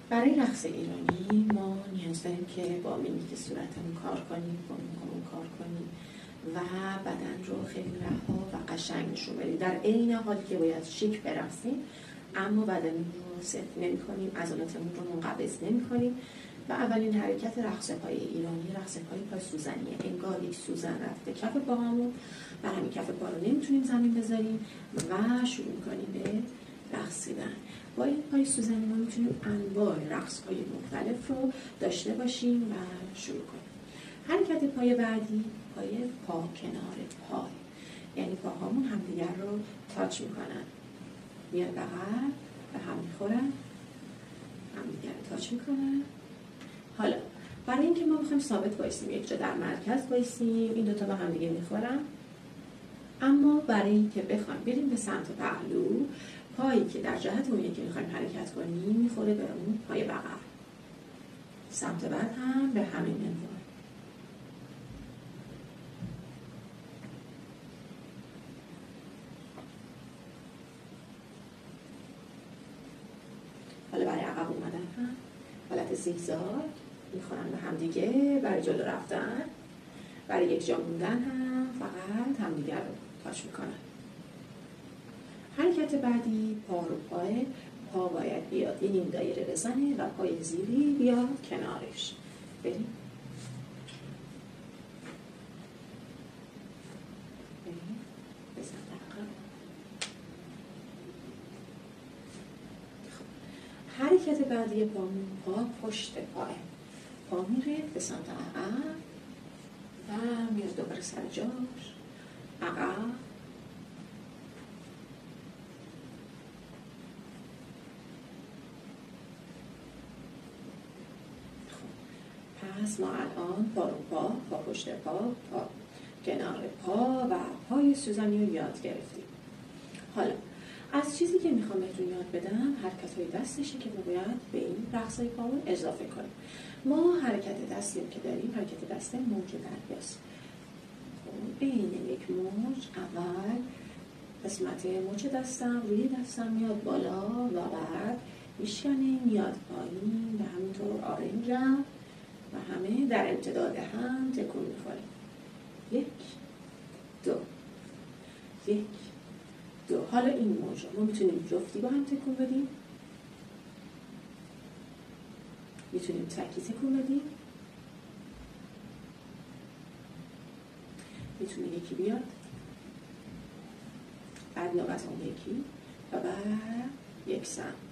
برای رقص ایرانی ما نیاز داریم که با میمیک صورتمون کار کنیم، با موهامون کار کنیم و بدن رو خیلی رها و قشنگ نشون بدیم، در عین حالی که باید شیک برقصیم اما بدنمون رو سفت نمی‌کنیم، عضلاتمون رو منقبض نمی‌کنیم. و اولین حرکت رقص پای ایرانی رقص پای سوزنیه. انگار یک سوزن رفته کف پاهامون و همین کف پا رو نمیتونیم زمین بذاریم و شروع می‌کنیم به رقصیدن. با این پای سوزنی ما میتونیم انواع رقص‌های مختلف رو داشته باشیم و شروع کنیم. حرکت پای بعدی پای پا کنار پای، یعنی پاهامون همدیگر رو تاچ میکنن، میان بغل و هم میخورن، همدیگر رو تاچ میکنن. حالا برای اینکه ما بخوایم ثابت وایسیم، یک جا در مرکز وایسیم، این دوتا با همدیگه میخورن، اما برای اینکه بخوایم بریم به سمت پهلو، پایی که در جهت اون یکی میخوایم حرکت کنیم میخوره به اون پای بغل، سمت بعد هم به همین منوال. حالا برای عقب اومدن هم حالت زیگزاگ میخورن به هم دیگه، برای جلو رفتن، برای یک جا موندن هم فقط همدیگر رو تاچ میکنن. حرکت بعدی پا رو پای، پا باید بیاد یه نیم دایره بزنه و پای زیری بیاد کنارش. بریم بزن عقب. حرکت بعدی پا پشت پای، پا میره به سمت عقب و میاد دوباره سر جاش، عقب. پس ما الان پا رو پا پشت پا کنار پا و پای سوزنی رو یاد گرفتیم. حالا از چیزی که میخوام بهتون یاد بدم حرکت‌های دستشه که ما باید به این رقص‌های پامون اضافه کنیم. ما حرکت دستی که داریم حرکت دست موج دریاست. بین یک موج اول قسمت مچ دستم روی دستم میاد بالا و بعد میشکنه میاد پایین و همینطور آرنجم و همه در امتداد هم تکون میخوره. یک دو، یک دو. حالا این موج ما میتونیم جفتی با هم تکون بدیم، میتونیم تکی تکون بدیم، میتونه یکی بیاد بعد نوبت اون یکی و بعد یک سمت.